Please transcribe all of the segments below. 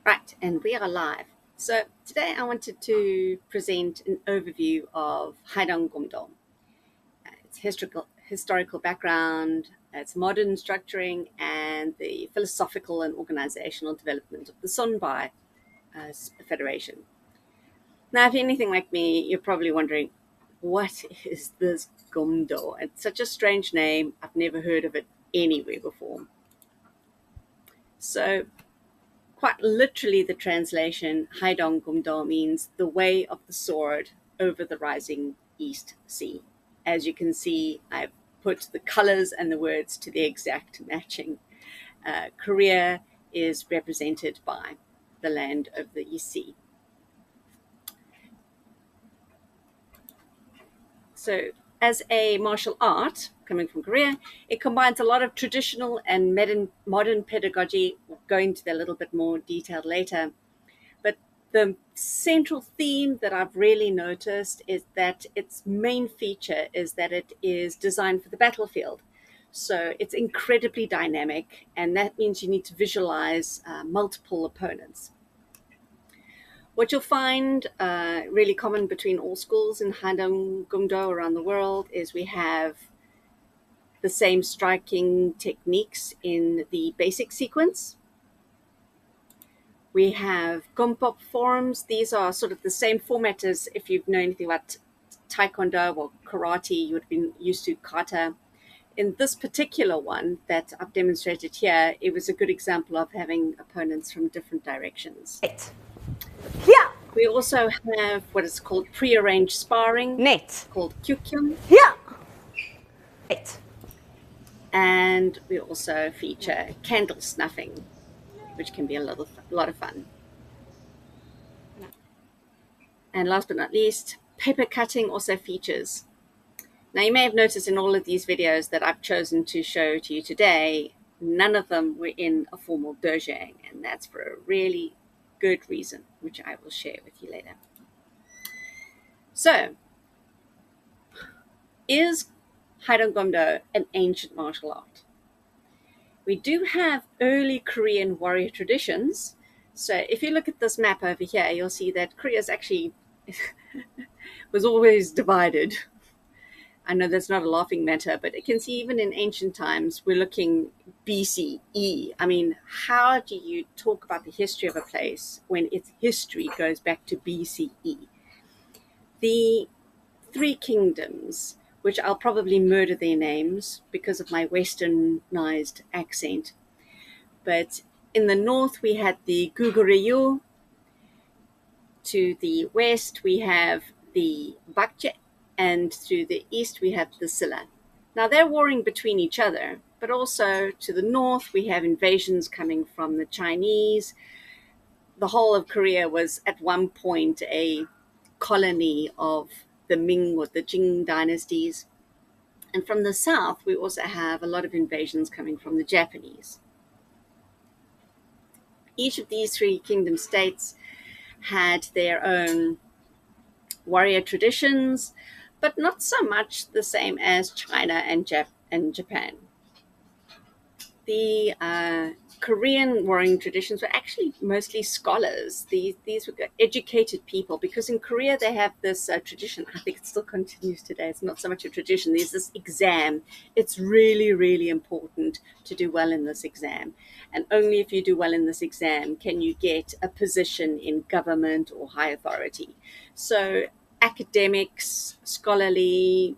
Right, and we are live. So today I wanted to present an overview of Haedong Gumdo. Its historical background, its modern structuring, and the philosophical and organizational development of the Sonbae Federation. Now, if you're anything like me, you're probably wondering, what is this Gumdo? It's such a strange name. I've never heard of it anywhere before. So quite literally, the translation Haedong Gumdo means the way of the sword over the rising East Sea. As you can see, I've put the colors and the words to the exact matching. Korea is represented by the land of the East Sea. So as a martial art, coming from Korea, it combines a lot of traditional and modern pedagogy. We'll go into that a little bit more detailed later. But the central theme that I've really noticed is that its main feature is that it is designed for the battlefield. So it's incredibly dynamic, and that means you need to visualize multiple opponents. What you'll find really common between all schools in Haedong Gumdo around the world is we have the same striking techniques in the basic sequence. We have Gompop forms. These are sort of the same format as if you've known anything about Taekwondo or karate, you would have been used to kata. In this particular one that I've demonstrated here, it was a good example of having opponents from different directions. Net. Here. We also have what is called prearranged sparring. Net. Called kyukyun. Here. Net. And we also feature candle snuffing, which can be a lot of fun. And last but not least, paper cutting also features. Now, you may have noticed in all of these videos that I've chosen to show to you today, none of them were in a formal dojang, and that's for a really good reason, which I will share with you later. So, is Haedong Gumdo an ancient martial art? We do have early Korean warrior traditions. So if you look at this map over here, you'll see that Korea is actually was always divided. I know that's not a laughing matter, but you can see even in ancient times, we're looking BCE. I mean, how do you talk about the history of a place when its history goes back to BCE? The three kingdoms, which I'll probably murder their names because of my westernized accent. But in the north, we had the Goguryeo. To the west, we have the Bakje. And to the east, we have the Silla. Now, they're warring between each other, but also to the north, we have invasions coming from the Chinese. The whole of Korea was at one point a colony of the Ming or the Qing dynasties. And from the south, we also have a lot of invasions coming from the Japanese. Each of these three kingdom states had their own warrior traditions, but not so much the same as China and Japan. The Korean warring traditions were actually mostly scholars. These were educated people, because in Korea they have this tradition. I think it still continues today. It's not so much a tradition. There's this exam. It's really, really important to do well in this exam. And only if you do well in this exam can you get a position in government or high authority. So academics, scholarly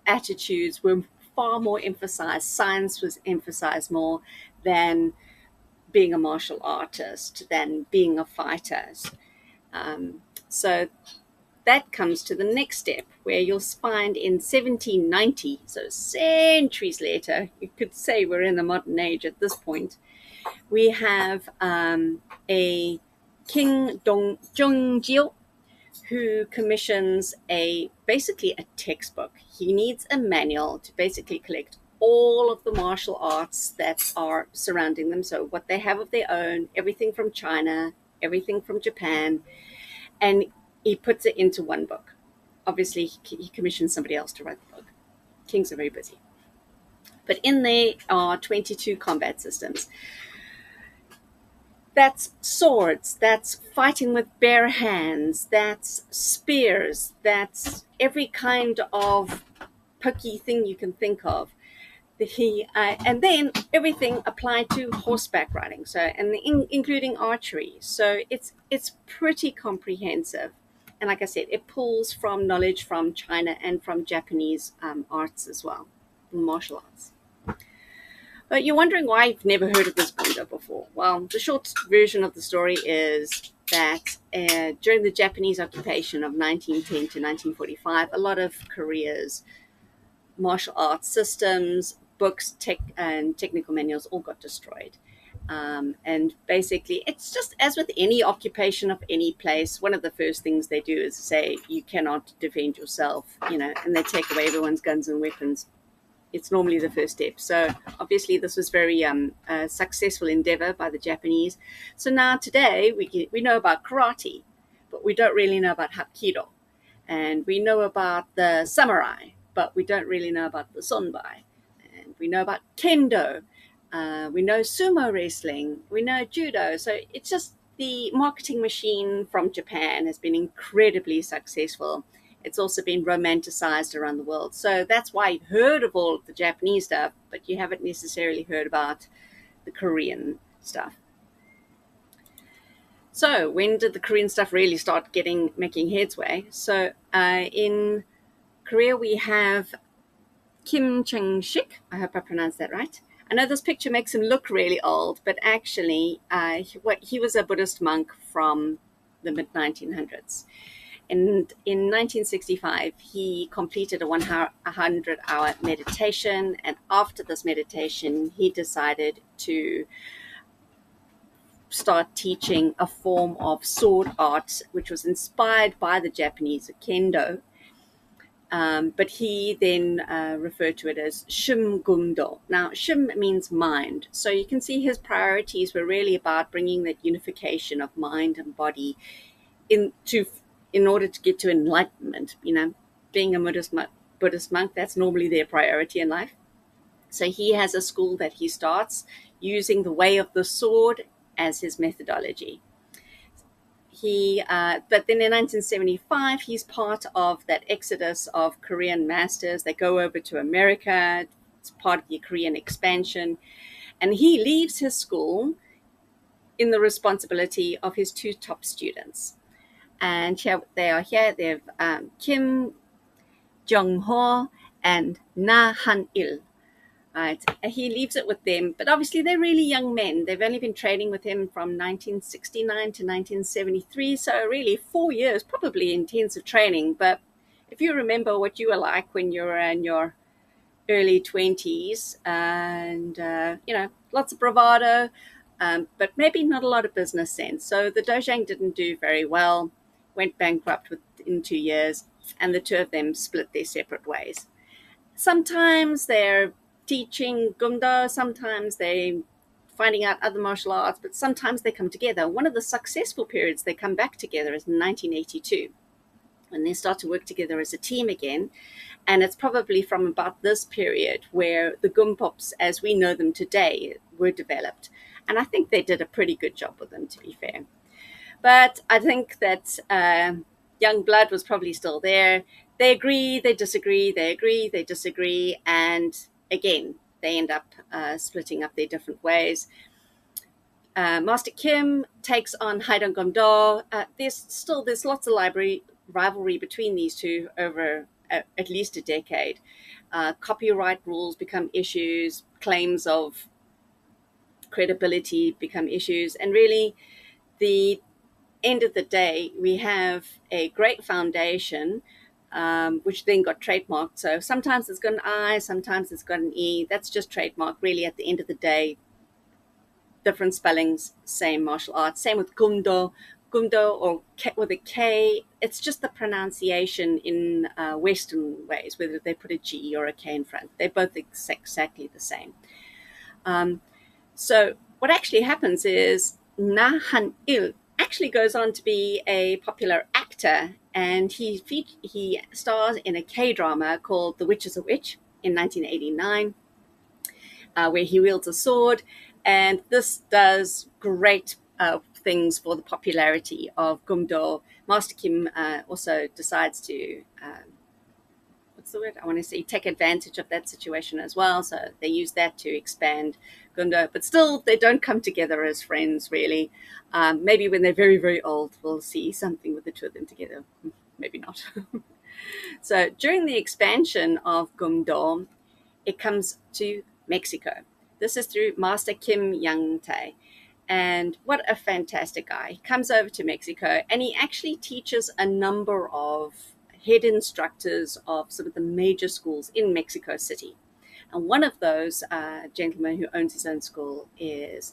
attitudes were far more emphasized. Science was emphasized more than being a martial artist, than being a fighter. So that comes to the next step, where you'll find in 1790, so centuries later, you could say we're in the modern age at this point, we have a King Dongjil, who commissions basically a textbook. He needs a manual to basically collect all of the martial arts that are surrounding them. So what they have of their own, everything from China, everything from Japan, and he puts it into one book. Obviously, he commissions somebody else to write the book. Kings are very busy. But in there are 22 combat systems. That's swords, that's fighting with bare hands, that's spears, that's every kind of pokey thing you can think of. And then everything applied to horseback riding, so including archery. So it's pretty comprehensive, and like I said, it pulls from knowledge from China and from Japanese arts as well, martial arts. But you're wondering why I've never heard of this Gumdo before. Well, the short version of the story is that during the Japanese occupation of 1910 to 1945, a lot of Korea's martial arts systems, books, and technical manuals all got destroyed. And basically, it's just as with any occupation of any place, one of the first things they do is say, you cannot defend yourself, and they take away everyone's guns and weapons. It's normally the first step. So obviously this was very successful endeavor by the Japanese. So now today we know about karate, but we don't really know about Hapkido. And we know about the samurai, but we don't really know about the Sonbae. And we know about kendo. We know sumo wrestling. We know judo. So it's just the marketing machine from Japan has been incredibly successful. It's also been romanticized around the world. So that's why you've heard of all of the Japanese stuff, but you haven't necessarily heard about the Korean stuff. So when did the Korean stuff really start making headway? So in Korea, we have Kim Cheng-shik. I hope I pronounced that right. I know this picture makes him look really old, but actually he was a Buddhist monk from the mid-1900s. And in 1965, he completed a 100-hour meditation. And after this meditation, he decided to start teaching a form of sword art, which was inspired by the Japanese kendo. But he then referred to it as Shim Gumdo. Now, Shim means mind. So you can see his priorities were really about bringing that unification of mind and body in order to get to enlightenment. Being a Buddhist monk, that's normally their priority in life. So he has a school that he starts using the way of the sword as his methodology. But then in 1975, he's part of that exodus of Korean masters. They go over to America. It's part of the Korean expansion. And he leaves his school in the responsibility of his two top students. And they are here. They have Kim Jong-ho and Na Han-il. Right. He leaves it with them, but obviously they're really young men. They've only been training with him from 1969 to 1973, so really 4 years, probably intensive training. But if you remember what you were like when you were in your early 20s, and lots of bravado, but maybe not a lot of business sense. So the dojang didn't do very well, went bankrupt within 2 years, and the two of them split their separate ways. Sometimes they're teaching Gumdo, sometimes they finding out other martial arts, but sometimes they come together. One of the successful periods they come back together is in 1982, when they start to work together as a team again. And it's probably from about this period where the Gumpops, as we know them today, were developed. And I think they did a pretty good job with them, to be fair. But I think that young blood was probably still there. They agree, they disagree, they agree, they disagree, and again, they end up splitting up their different ways. Master Kim takes on Haedong Gumdo. There's lots of rivalry between these two over at least a decade. Copyright rules become issues, claims of credibility become issues, and really, the end of the day, we have a great foundation, which then got trademarked. So sometimes it's got an I, sometimes it's got an E. That's just trademark. Really, at the end of the day, different spellings, same martial arts. Same with Gumdo or with a K. It's just the pronunciation in Western ways, whether they put a G or a K in front. They're both exactly the same. So what actually happens is Na Han-il actually goes on to be a popular actor, and he stars in a K-drama called The Witch is a Witch in 1989, where he wields a sword, and this does great things for the popularity of Gumdo. Master Kim also decides to what's the word? I want to say take advantage of that situation as well. So they use that to expand Gumdo, but still they don't come together as friends really. Maybe when they're very, very old, we'll see something with the two of them together. Maybe not. So during the expansion of Gumdo, it comes to Mexico. This is through Master Kim Young Tae. And what a fantastic guy. He comes over to Mexico and he actually teaches a number of head instructors of some of the major schools in Mexico City. And one of those gentlemen who owns his own school is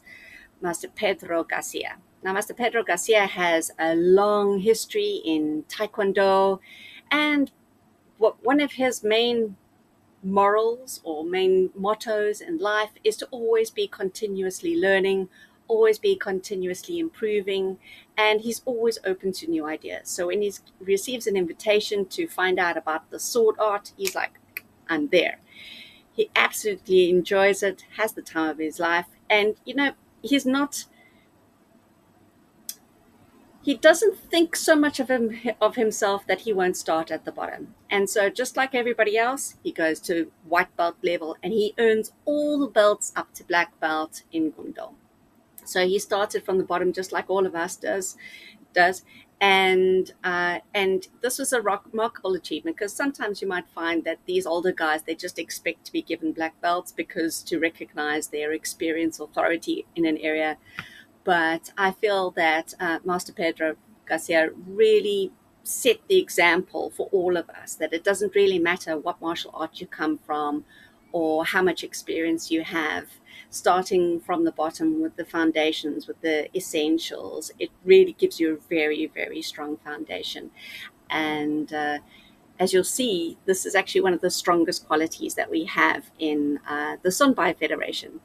Master Pedro Garcia. Now, Master Pedro Garcia has a long history in Taekwondo, and one of his main morals or main mottos in life is to always be continuously learning, always be continuously improving, and he's always open to new ideas. So when he receives an invitation to find out about the sword art, he's like, I'm there. He absolutely enjoys it, has the time of his life, and he's not he doesn't think so much of himself that he won't start at the bottom. And so just like everybody else, he goes to white belt level and he earns all the belts up to black belt in Gumdo. So he started from the bottom just like all of us does. And this was a remarkable achievement, because sometimes you might find that these older guys, they just expect to be given black belts because to recognize their experience, authority in an area. But I feel that Master Pedro Garcia really set the example for all of us, that it doesn't really matter what martial art you come from or how much experience you have. Starting from the bottom with the foundations, with the essentials, it really gives you a very, very strong foundation. And as you'll see, this is actually one of the strongest qualities that we have in the Sonbae Federation.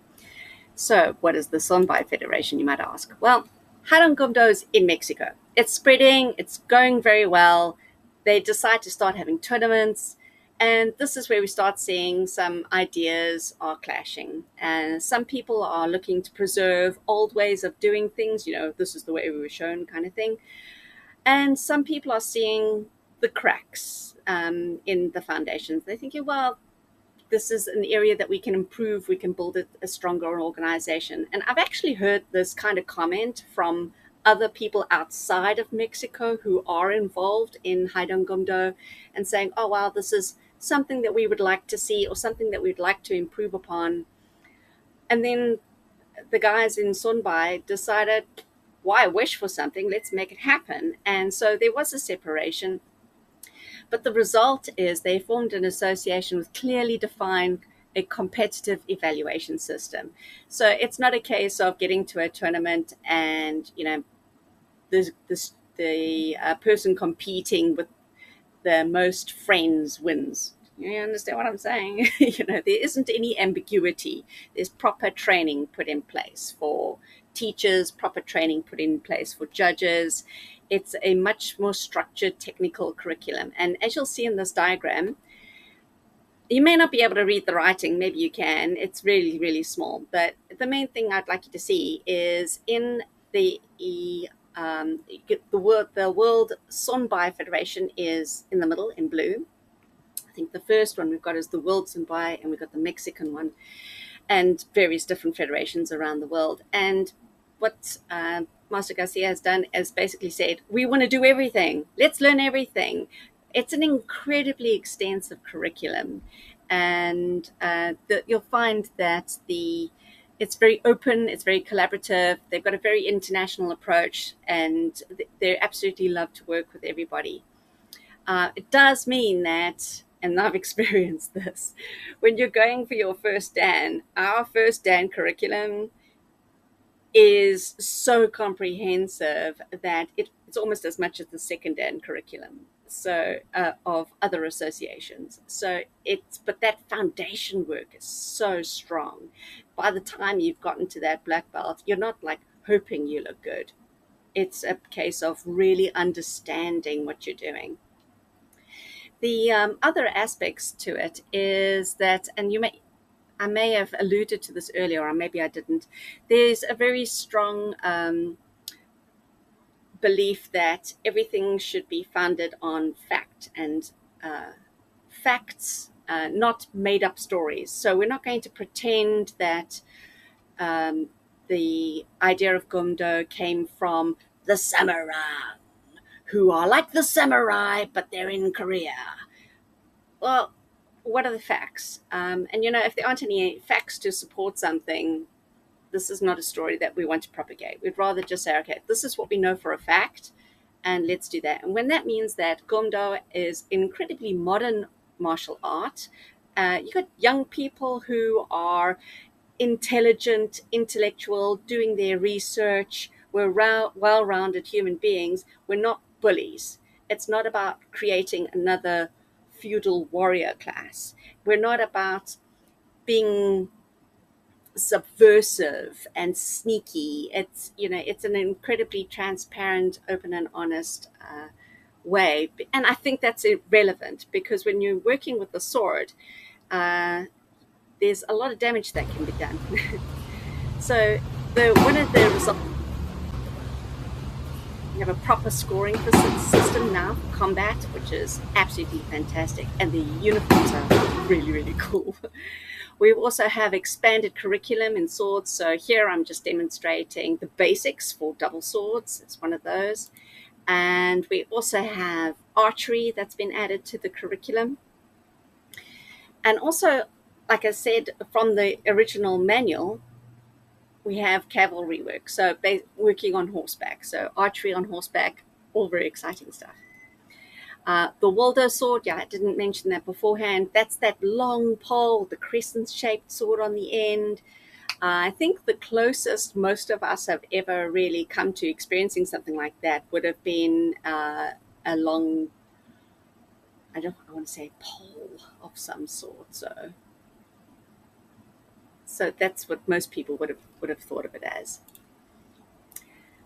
So what is the Sonbae Federation, you might ask? Well, Haedong Gumdo is in Mexico. It's spreading, it's going very well. They decide to start having tournaments, and this is where we start seeing some ideas are clashing. And some people are looking to preserve old ways of doing things, this is the way we were shown kind of thing. And some people are seeing the cracks in the foundations. They're thinking, well, this is an area that we can improve. We can build a stronger organization. And I've actually heard this kind of comment from other people outside of Mexico who are involved in Haedong Gumdo and saying, oh, wow, this is something that we would like to see or something that we'd like to improve upon. And then the guys in Sonbae decided, why wish for something? Let's make it happen. And so there was a separation. But the result is they formed an association with clearly defined a competitive evaluation system. So it's not a case of getting to a tournament and, the person competing with the most friends wins. You understand what I'm saying? There isn't any ambiguity. There's proper training put in place for teachers, proper training put in place for judges. It's a much more structured technical curriculum. And as you'll see in this diagram, you may not be able to read the writing. Maybe you can. It's really, really small. But the main thing I'd like you to see is in the World Sonbae Federation is in the middle in blue. I think the first one we've got is the World Sonbae, and we've got the Mexican one, and various different federations around the world. And what Master Garcia has done is basically said, we want to do everything. Let's learn everything. It's an incredibly extensive curriculum, and you'll find that it's very open, it's very collaborative. They've got a very international approach, and they absolutely love to work with everybody. It does mean that, and I've experienced this, when you're going for your first Dan, our first Dan curriculum is so comprehensive that it's almost as much as the second Dan curriculum of other associations. But that foundation work is so strong. By the time you've gotten to that black belt, you're not like hoping you look good. It's a case of really understanding what you're doing. The other aspects to it is that, and I may have alluded to this earlier, or maybe I didn't, there's a very strong belief that everything should be founded on fact and facts, not made up stories. So we're not going to pretend that um, the idea of Gumdo came from the samurai, who are like the samurai, but they're in Korea. Well, what are the facts? And if there aren't any facts to support something, this is not a story that we want to propagate. We'd rather just say, okay, this is what we know for a fact, and let's do that. And when that means that Gumdo is incredibly modern martial art, you got young people who are intelligent, intellectual, doing their research. We're well-rounded human beings. We're not bullies. It's not about creating another feudal warrior class. We're not about being subversive and sneaky. It's an incredibly transparent, open and honest way. And I think that's irrelevant because when you're working with the sword, uh, there's a lot of damage that can be done. So one of the results, we have a proper scoring system now for combat, which is absolutely fantastic, and the uniforms are really, really cool. We also have expanded curriculum in swords. So here I'm just demonstrating the basics for double swords. It's one of those. And we also have archery that's been added to the curriculum. And also, like I said, from the original manual, we have cavalry work. So working on horseback. So archery on horseback, all very exciting stuff. The Waldo sword, yeah, I didn't mention that beforehand. That's that long pole, the crescent-shaped sword on the end. I think the closest most of us have ever really come to experiencing something like that would have been a long, I want to say pole of some sort. So that's what most people would have thought of it as.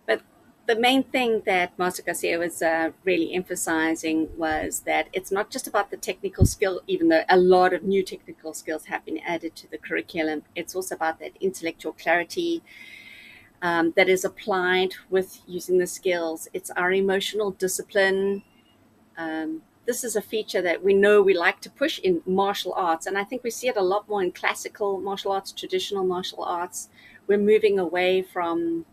But the main thing that Master Garcia was really emphasizing was that it's not just about the technical skill, even though a lot of new technical skills have been added to the curriculum. It's also about that intellectual clarity that is applied with using the skills. It's our emotional discipline. This is a feature that we know we like to push in martial arts, and I think we see it a lot more in classical martial arts, traditional martial arts. We're moving away from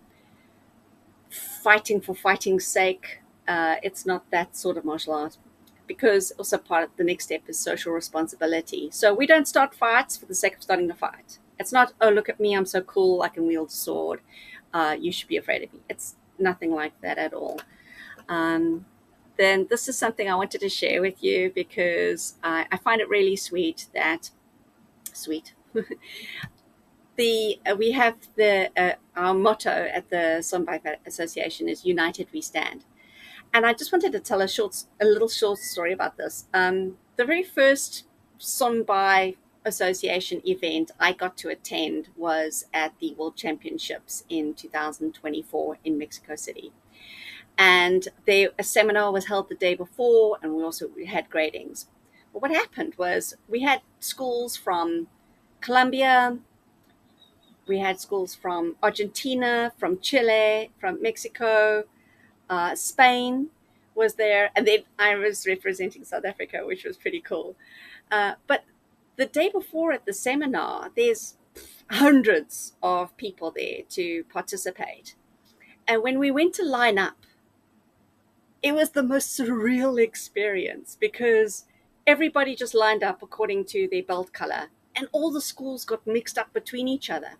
fighting for fighting's sake. It's not that sort of martial art, because also part of the next step is social responsibility. So we don't start fights for the sake of starting the fight. It's not, oh, look at me, I'm so cool, I can wield a sword. You should be afraid of me. It's nothing like that at all. Then this is something I wanted to share with you because I find it really sweet. We have our motto at the Sonbae Association is "United We Stand," and I just wanted to tell a little short story about this. The very first Sonbae Association event I got to attend was at the World Championships in 2024 in Mexico City. And a seminar was held the day before, and we had gradings. But what happened was we had schools from Colombia, we had schools from Argentina, from Chile, from Mexico, Spain was there, and then I was representing South Africa, which was pretty cool. But the day before at the seminar, there's hundreds of people there to participate. And when we went to line up, it was the most surreal experience because everybody just lined up according to their belt color, and all the schools got mixed up between each other.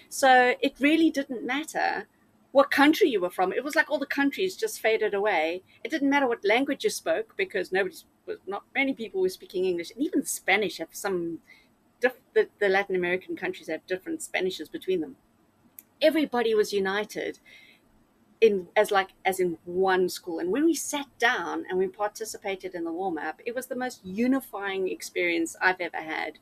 So it really didn't matter what country you were from. It was like all the countries just faded away. It didn't matter what language you spoke because not many people were speaking English, and even Spanish have the Latin American countries have different Spanishes between them. Everybody was united as in one school. And when we sat down and we participated in the warm-up, it was the most unifying experience I've ever had,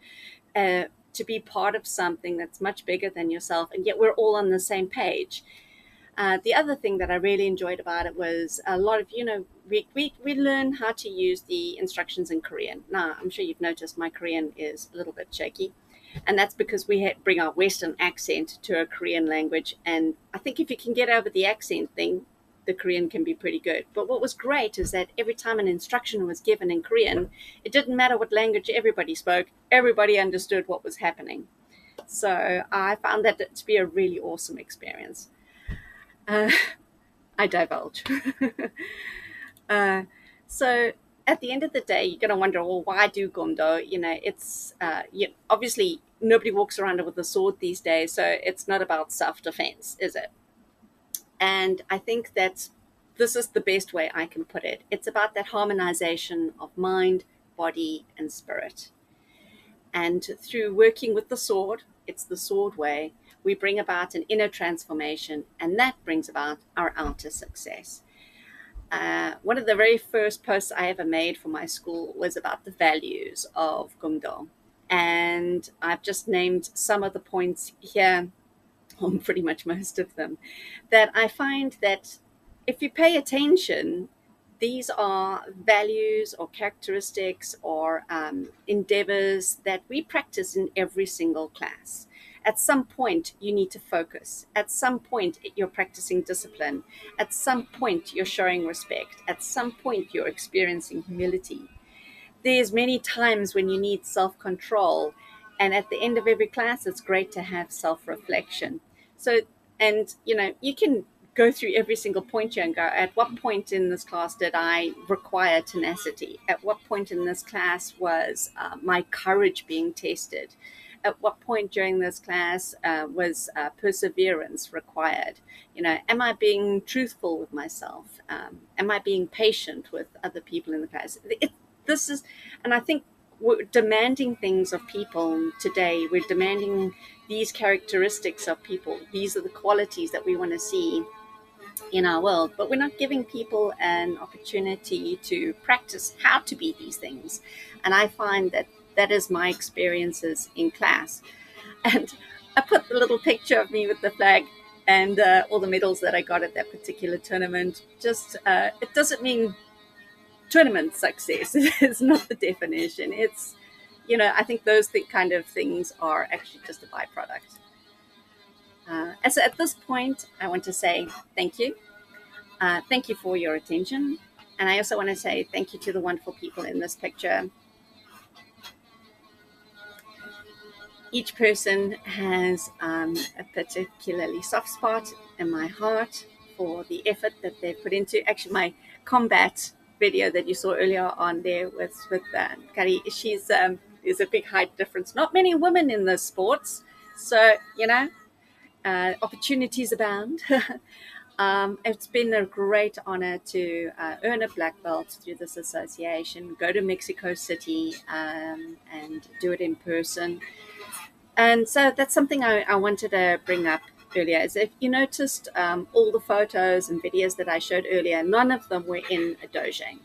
to be part of something that's much bigger than yourself, and yet we're all on the same page. The other thing that I really enjoyed about it was a lot of, we learn how to use the instructions in Korean. Now, I'm sure you've noticed my Korean is a little bit shaky. And that's because we bring our Western accent to a Korean language. And I think if you can get over the accent thing, the Korean can be pretty good. But what was great is that every time an instruction was given in Korean, it didn't matter what language everybody spoke, everybody understood what was happening. So I found that to be a really awesome experience. Uh, I divulge. uh, so at the end of the day, you're going to wonder, well, why do Gumdo? It's obviously nobody walks around with a sword these days, so it's not about self-defense, is it? And I think that this is the best way I can put it. It's about that harmonization of mind, body, and spirit. And through working with the sword, it's the sword way, we bring about an inner transformation, and that brings about our outer success. One of the very first posts I ever made for my school was about the values of Gumdo. And I've just named some of the points here, on pretty much most of them, that I find that if you pay attention, these are values or characteristics or endeavors that we practice in every single class. At some point, you need to focus. At some point, you're practicing discipline. At some point, you're showing respect. At some point, you're experiencing humility. There's many times when you need self-control, and at the end of every class it's great to have self-reflection. So, and you can go through every single point here and go, at what point in this class did I require tenacity? At what point in this class was my courage being tested? At what point during this class was perseverance required? Am I being truthful with myself? Am I being patient with other people in the class? This is, and I think we're demanding things of people today. We're demanding these characteristics of people. These are the qualities that we want to see in our world, but we're not giving people an opportunity to practice how to be these things. And I find that that is my experiences in class. And I put the little picture of me with the flag and all the medals that I got at that particular tournament. Just it doesn't mean tournament success is not the definition. It's, I think those kind of things are actually just a byproduct. And so at this point, I want to say thank you. Thank you for your attention. And I also want to say thank you to the wonderful people in this picture. Each person has a particularly soft spot in my heart for the effort that they've put into. Actually, my combat video that you saw earlier on there with Kari, she's there's a big height difference. Not many women in the sports, so opportunities abound. It's been a great honor to earn a black belt through this association, go to Mexico City and do it in person. And so that's something I wanted to bring up earlier. Is if you noticed all the photos and videos that I showed earlier, none of them were in a dojo.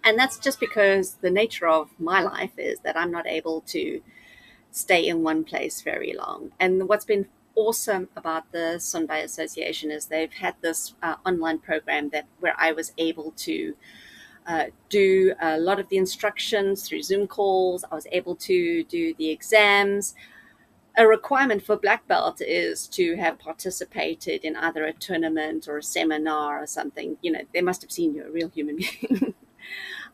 And that's just because the nature of my life is that I'm not able to stay in one place very long. And what's been awesome about the Sonbae Association is they've had this online program where I was able to do a lot of the instructions through Zoom calls. I was able to do the exams. A requirement for black belt is to have participated in either a tournament or a seminar or something. They must have seen you're a real human being.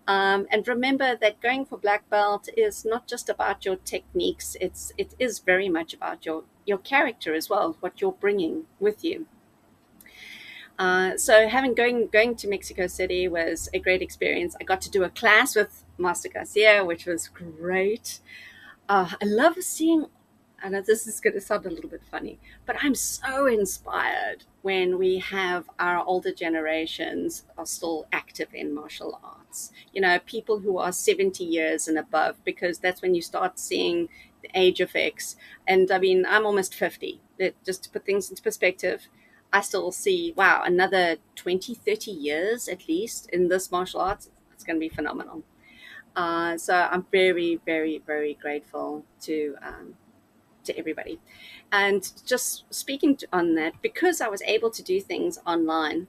And remember that going for black belt is not just about your techniques. It is very much about your character as well, what you're bringing with you. So going to Mexico City was a great experience. I got to do a class with Master Garcia, which was great. I love seeing, I know this is going to sound a little bit funny, but I'm so inspired when we have our older generations are still active in martial arts. People who are 70 years and above, because that's when you start seeing the age effects. And I mean, I'm almost 50. Just to put things into perspective, I still see, wow, another 20, 30 years at least in this martial arts. It's going to be phenomenal. So I'm very, very, very grateful to everybody. And just speaking on that, because I was able to do things online,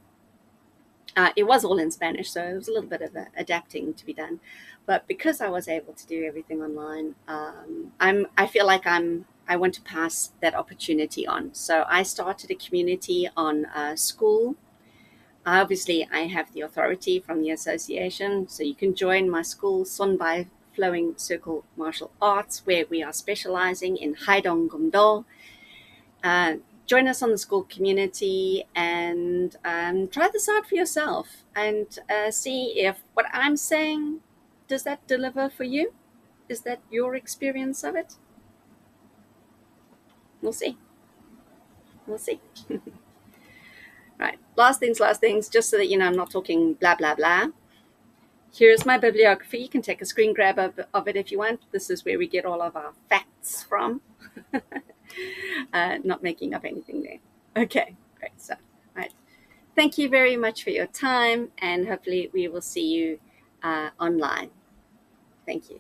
it was all in Spanish, so it was a little bit of adapting to be done. But because I was able to do everything online, I feel like I want to pass that opportunity on. So I started a community on Skool. Obviously, I have the authority from the association, so you can join my school, Sonbae Flowing Circle Martial Arts, where we are specializing in Haedong Gumdo. Join us on the school community and try this out for yourself and see if what I'm saying, does that deliver for you? Is that your experience of it? We'll see. We'll see. Right. Last things, just so that you know I'm not talking blah, blah, blah. Here's my bibliography. You can take a screen grab of it if you want. This is where we get all of our facts from. Not making up anything there. Okay, great stuff. All right. Thank you very much for your time, and hopefully we will see you online. Thank you.